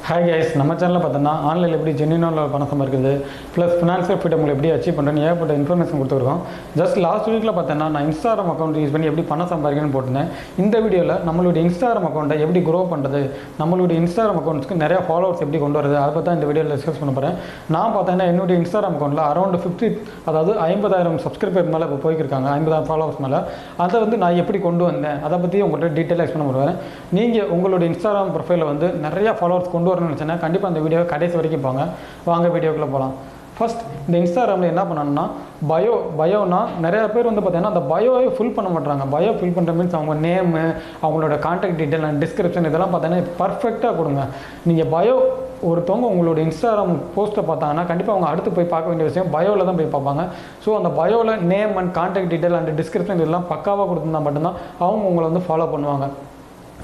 Hi guys, நம்ம சேனலில் பார்த்தோன்னா ஆன்லைனில் எப்படி ஜென்யூனாக பணம் சம்பாதிக்கிறது ப்ளஸ் ஃபினான்ஷியல் ஃப்ரீடம் எப்படி அச்சீவ் பண்ணுறேன்னு ஏகப்பட்ட இன்ஃபர்மேஷன் கொடுத்துருக்கோம். ஜஸ்ட் லாஸ்ட் வீக்கில் பார்த்தோன்னா நான் இன்ஸ்டாகிராம் அக்கௌண்ட் யூஸ் பண்ணி எப்படி பணம் சம்பாதிக்கணும்னு போட்டிருந்தேன். இந்த வீடியோவில் நம்மளுடைய இன்ஸ்டாகிராம் அக்கௌண்ட்டை எப்படி க்ரோ பண்ணுறது, நம்மளுடைய இன்ஸ்டாகிராம் அக்கௌண்ட்ஸ்க்கு நிறையா ஃபாலோவர்ஸ் எப்படி கொண்டு வரது, அதை பற்றி இந்த வீடியோவில் டிஸ்கஸ் பண்ண போகிறேன். நான் பார்த்தேன்னா என்னுடைய இன்ஸ்டாகிராம் அக்கௌண்ட்டில் அரௌண்ட் 50,000 சப்ஸ்கிரைபர் மேலே இப்போ போய்க்கிருக்காங்க, 50,000 ஃபாலோவர்ஸ் மேலே. அதை நான் எப்படி கொண்டு வந்தேன் அதை பற்றி உங்கள்கிட்ட டீட்டெயிலாக எக்ஸ்பிளைன் பண்ணுவேன். நீங்கள் உங்களுடைய இன்ஸ்டாகிராம் ப்ரொஃபைலில் நிறையா ஃபாலோவர்ஸ் கொண்டு வரணும்னு நினச்சேன்னா கண்டிப்பாக அந்த வீடியோ கடைசி வரைக்கும் போங்க. வாங்க வீடியோக்குள்ளே போகலாம். ஃபர்ஸ்ட் இந்த இன்ஸ்டாகிராமில் என்ன பண்ணணும்னா பயோனா நிறையா பேர் பார்த்தீங்கன்னா அந்த பயோவை ஃபில் பண்ண மாட்டாங்க. பயோ ஃபில் பண்ணுற மீன்ஸ் அவங்க நேமு, அவங்களோட கான்டாக்ட் டீட்டெயில் அண்ட் டிஸ்கிரிப்ஷன் இதெல்லாம் பார்த்தீங்கன்னா பர்ஃபெக்டாக கொடுங்க. நீங்கள் பயோ ஒருத்தவங்க உங்களோட இன்ஸ்டாகிராம் போஸ்ட்டை பார்த்தாங்கன்னா கண்டிப்பாக அவங்க அடுத்து போய் பார்க்க வேண்டிய விஷயம் பயோவில் தான் போய் பார்ப்பாங்க. ஸோ அந்த பயோவில் name and contact detail and description இதெல்லாம் பக்காவாக கொடுத்துருந்தா மட்டும்தான் அவங்க உங்களை ஃபாலோ பண்ணுவாங்க.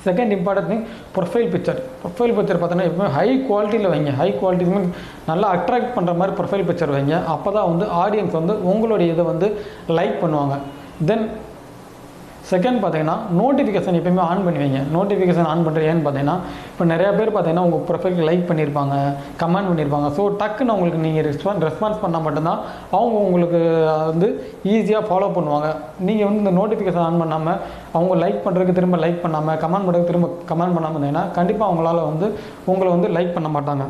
Second important thing profile picture பார்த்தீங்கன்னா எப்பவுமே ஹை குவாலிட்டியில் வைங்க. ஹை குவாலிட்டி மீன்ஸ் நல்லா அட்ராக்ட் பண்ணுற மாதிரி ப்ரொஃபைல் பிக்சர் வைங்க. அப்போ தான் ஆடியன்ஸ் உங்களுடைய இதை லைக் பண்ணுவாங்க. தென் செகண்ட் பார்த்தீங்கன்னா நோட்டிஃபிகேஷன் எப்பயுமே ஆன் பண்ணி வைங்க. நோட்டிஃபிகேஷன் ஆன் பண்ணுறது ஏன்னு பார்த்தீங்கன்னா இப்போ நிறையா பேர் பார்த்தீங்கன்னா உங்கள் ப்ரொஃபைலுக்கு லைக் பண்ணியிருப்பாங்க, கமெண்ட் பண்ணியிருப்பாங்க. ஸோ டக்குன்னு உங்களுக்கு நீங்கள் ரெஸ்பான்ஸ் பண்ணால் மட்டும்தான் அவங்க உங்களுக்கு ஈஸியாக ஃபாலோ பண்ணுவாங்க. நீங்கள் இந்த நோட்டிஃபிகேஷன் ஆன் பண்ணாமல் அவங்க லைக் பண்ணுறதுக்கு திரும்ப லைக் பண்ணாமல், கமெண்ட் பண்ணுறதுக்கு திரும்ப கமெண்ட் பண்ணாமல் இருந்தீங்கன்னா கண்டிப்பாக அவங்களால உங்களை லைக் பண்ண மாட்டாங்க.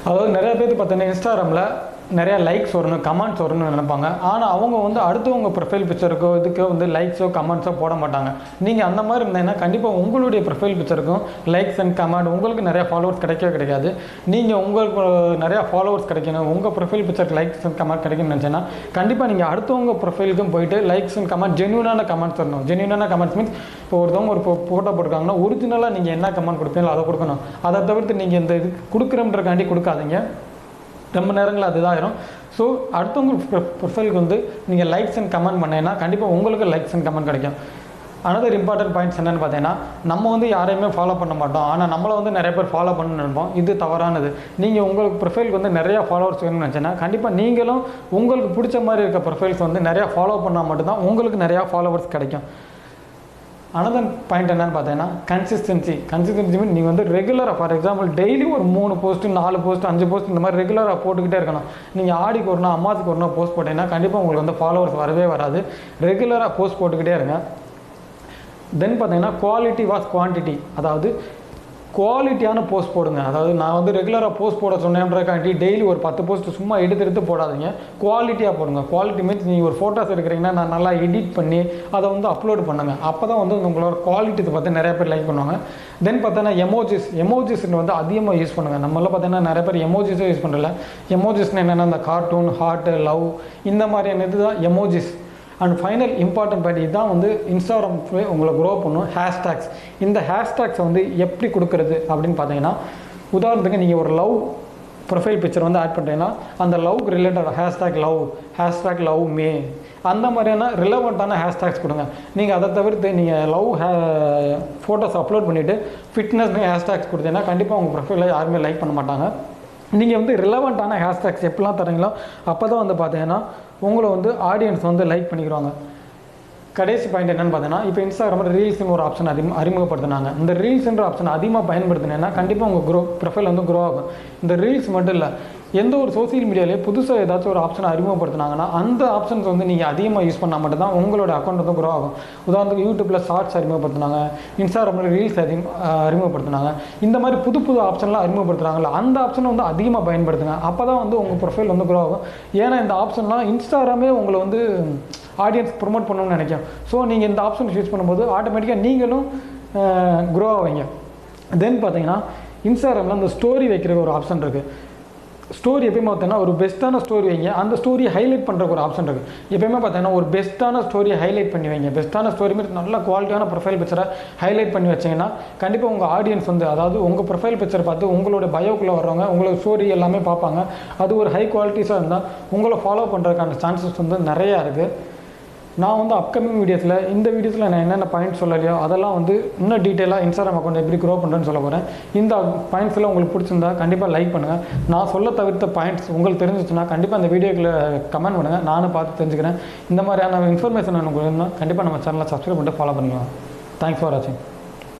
அதாவது நிறையா பேர் பார்த்தீங்கன்னா இன்ஸ்டாகிராமில் நிறையா லைக்ஸ் வரணும், கமெண்ட்ஸ் வரணும்னு நினைப்பாங்க. ஆனால் அவங்க அடுத்தவங்க ப்ரொஃபைல் பிக்சருக்கோ இதுக்கோ லைக்ஸோ கமெண்ட்ஸோ போட மாட்டாங்க. நீங்கள் அந்த மாதிரி இருந்தீங்கன்னா கண்டிப்பாக உங்களுடைய ப்ரொஃபைல் பிக்சருக்கும் லைக்ஸ் அண்ட் கமெண்ட் உங்களுக்கு நிறையா ஃபாலோவர்ஸ் கிடைக்காது. நீங்கள் உங்களுக்கு நிறையா ஃபாலோவர்ஸ் கிடைக்கணும், உங்கள் ப்ரொஃபைல் பிக்சருக்கு லைக்ஸ் அண்ட் கமெண்ட் கிடைக்கணும்னு நினச்சேன்னா கண்டிப்பாக நீங்கள் அடுத்தவங்க ப்ரொஃபைலுக்கும் போயிட்டு லைக்ஸ் அண்ட் கமெண்ட் ஜென்யூனான கமெண்ட்ஸ் வரணும். ஜென்யூனான கமெண்ட்ஸ் மீன்ஸ் இப்போ ஒருத்தவங்க ஒரு ஃபோட்டோ போட்டிருக்காங்கன்னா ஒரிஜினலாக நீங்கள் என்ன கமெண்ட் கொடுப்பீங்களோ அதை கொடுக்கணும். அதை தவிர்த்து நீங்கள் இந்த இது கொடுக்குறன்றக்காண்டி கொடுக்காதீங்க. ரொம்ப நேரங்கள் அதுதான் ஆயிரும். ஸோ அடுத்தவங்க ப்ரொஃபைலுக்கு நீங்கள் லைக்ஸ் அண்ட் கமெண்ட் பண்ணீங்கன்னா கண்டிப்பாக உங்களுக்கு லைக்ஸ் அண்ட் கமெண்ட் கிடைக்கும். அனதர் இம்பார்ட்டன்ட் பாயிண்ட்ஸ் என்னென்னு பார்த்தீங்கன்னா நம்ம யாரையுமே ஃபாலோ பண்ண மாட்டோம், ஆனால் நம்மளை நிறைய பேர் ஃபாலோ பண்ணணும்னு நினைப்போம். இது தவறானது. நீங்கள் உங்களுக்கு ப்ரொஃபைலுக்கு நிறையா ஃபாலோவர்ஸ் வேணும்னு நினச்சேன்னா கண்டிப்பாக நீங்களும் உங்களுக்கு பிடிச்ச மாதிரி இருக்க ப்ரொஃபைல்ஸ் நிறையா ஃபாலோ பண்ணால் மட்டும்தான் உங்களுக்கு நிறையா ஃபாலோவர்ஸ் கிடைக்கும். அனதர் பாயிண்ட் என்னென்னு பார்த்தீங்கன்னா கன்சிஸ்டன்சி மீன் நீங்கள் ரெகுலராக ஃபார் எக்ஸாம்பிள் டெய்லி ஒரு 3 போஸ்ட்டு 4 போஸ்ட் 5 போஸ்ட் இந்த மாதிரி ரெகுலராக போட்டுக்கிட்டே இருக்கணும். நீங்கள் ஆடிக்கு ஒரு நாள் அம்மாவுக்கு ஒரு நாள் போஸ்ட் போட்டிங்கன்னா கண்டிப்பாக உங்களுக்கு ஃபாலோவர்ஸ் வரவே வராது. ரெகுலராக போஸ்ட் போட்டுக்கிட்டே இருங்க. தென் பார்த்தீங்கன்னா குவாலிட்டி வாஸ் குவான்டிட்டி, அதாவது குவாலிட்டியான போஸ்ட் போடுங்க. அதாவது நான் ரெகுலராக போஸ்ட் போட சொன்னேன்றக்காண்டி டெய்லி ஒரு 10 போஸ்ட் சும்மா எடுத்து போடாதீங்க, குவாலிட்டியாக போடுங்க. குவாலிட்டி மீன்ஸ் நீங்கள் ஒரு ஃபோட்டோஸ் எடுக்கிறீங்கன்னா நான் நல்லா எடிட் பண்ணி அதை அப்லோட் பண்ணுங்கள். அப்போ தான் உங்களோட குவாலிட்டி பார்த்து நிறைய பேர் லைக் பண்ணுவாங்க. தென் பார்த்தீங்கன்னா எமோஜிஸ் அதிகமாக யூஸ் பண்ணுங்கள். நம்மளாம் பார்த்தீங்கன்னா நிறைய பேர் எமோஜிஸே யூஸ் பண்ணுறல. எமோஜிஸ்னு என்னென்னா இந்த கார்ட்டூன், ஹார்ட்டு, லவ் இந்த மாதிரியான இது தான் emojis. And final important point இதுதான் இன்ஸ்டாகிராம் உங்களை க்ரோ பண்ணும். ஹேஷ்டேக்ஸ், இந்த ஹேஷ்டேக்ஸை எப்படி கொடுக்குறது அப்படின்னு பார்த்தீங்கன்னா உதாரணத்துக்கு நீங்கள் ஒரு லவ் ப்ரொஃபைல் பிக்சர் ஆட் பண்ணுறீங்கன்னா அந்த லவ்க்கு ரிலேட்டட் ஹேஷ்டேக் லவ் மே அந்த மாதிரியான ரிலவெண்ட்டான ஹேஷ்டேக்ஸ் கொடுங்க. நீங்கள் அதை தவிர்த்து நீங்கள் லவ் ஃபோட்டோஸ் அப்லோட் பண்ணிவிட்டு ஃபிட்னஸ்னு ஹேஷ்டேக்ஸ் கொடுத்தீங்கன்னா கண்டிப்பாக உங்கள் ப்ரொஃபைலில் யாருமே லைக் பண்ண மாட்டாங்க. நீங்கள் ரிலவெண்ட்டான ஹேஷ்டேக்ஸ் எப்படிலாம் தரீங்களோ அப்போ தான் பார்த்தீங்கன்னா உங்களை ஆடியன்ஸ் லைக் பண்ணிக்கிறாங்க. கடைசி பாயிண்ட் என்னென்னு பார்த்தீங்கன்னா இப்போ இன்ஸ்டாகிராமில் ரீல்ஸ்னு ஒரு ஆப்ஷன் அறிமுகப்படுத்தினாங்க. இந்த ரீல்ஸ்ன்ற ஆப்ஷன் அதிகமாக பயன்படுத்தினேன்னா கண்டிப்பாக உங்கள் ப்ரொஃபைல் க்ரோ ஆகும். இந்த ரீல்ஸ் மட்டும் இல்லை, எந்த ஒரு சோசியல் மீடியாவிலே புதுசாக ஏதாச்சும் ஒரு ஆப்ஷனை அறிமுகப்படுத்தினாங்கன்னா அந்த ஆப்ஷன்ஸ் நீங்கள் அதிகமாக யூஸ் பண்ணால் மட்டும்தான் உங்களோட அக்கௌண்ட் க்ரோ ஆகும். உதாரணத்துக்கு யூடியூப்பில் ஷார்ட்ஸ் அறிமுகப்படுத்தினாங்க, இன்ஸ்டாகிராமில் ரீல்ஸ் அறிமுகப்படுத்தினாங்க. இந்த மாதிரி புது ஆப்ஷன்லாம் அறிமுகப்படுத்துகிறாங்களா அந்த ஆப்ஷனை அதிகமாக பயன்படுத்துங்க. அப்போ தான் உங்கள் ப்ரொஃபைல் க்ரோ ஆகும். ஏன்னா இந்த ஆப்ஷன்லாம் இன்ஸ்டாகிராமே உங்களை ஆடியன்ஸ் ப்ரொமோட் பண்ணணும்னு நினைக்கும். ஸோ நீங்கள் இந்த ஆப்ஷன் யூஸ் பண்ணும்போது ஆட்டோமேட்டிக்காக நீங்களும் க்ரோ ஆவீங்க. தென் பார்த்தீங்கன்னா இன்ஸ்டாகிராமில் அந்த ஸ்டோரி வைக்கிற ஒரு ஆப்ஷன் இருக்குது. ஸ்டோரி எப்பயுமே பார்த்தீங்கன்னா ஒரு பெஸ்ட்டான ஸ்டோரி வைங்க, அந்த ஸ்டோரியை ஹைலைட் பண்ணுறக்கு ஒரு ஆப்ஷன் இருக்குது. எப்பயுமே பார்த்தீங்கன்னா ஒரு பெஸ்ட்டான ஸ்டோரியை ஹைலைட் பண்ணி வைங்க. பெஸ்ட்டான ஸ்டோரி மீன்ஸ் நல்ல குவாலிட்டியான ப்ரொஃபைல் பிக்சரை ஹைலைட் பண்ணி வச்சிங்கன்னா கண்டிப்பாக உங்கள் ஆடியன்ஸ் அதாவது உங்கள் ப்ரொஃபைல் பிக்சர் பார்த்து உங்களோட பயோக்குள்ளே வர்றவங்க உங்களோட ஸ்டோரி எல்லாமே பார்ப்பாங்க. அது ஒரு ஹை குவாலிட்டிஸாக இருந்தால் உங்களை ஃபாலோ பண்ணுறதுக்கான சான்சஸ் நிறையா இருக்குது. நான் அப்கமிங் வீடியோஸில் இந்த வீடியோஸில் நான் என்னென்ன பாயிண்ட்ஸ் சொல்லலையோ அதெல்லாம் இன்னும் டீட்டெயிலாக இன்ஸ்டாகிராம் அக்கௌண்ட் எப்படி க்ரோ பண்ணுறேன்னு சொல்ல போகிறேன். இந்த பாயிண்ட்ஸ்லாம் உங்களுக்கு பிடிச்சிருந்தா கண்டிப்பாக லைக் பண்ணுங்கள். நான் சொல்ல தவிர்த்த பாயிண்ட்ஸ் உங்களுக்கு தெரிஞ்சிச்சுன்னா கண்டிப்பாக அந்த வீடியோக்குள்ள கமெண்ட் பண்ணுங்கள், நானும் பார்த்து தெரிஞ்சுக்கிறேன். இந்த மாதிரியான இன்ஃபர்மேஷன் எனக்கு இருந்தால் கண்டிப்பாக நம்ம சேனலை சப்ஸ்கிரைப் பண்ணிட்டு ஃபாலோ பண்ணிக்கலாம். தேங்க்ஸ் ஃபார் வாட்சிங்.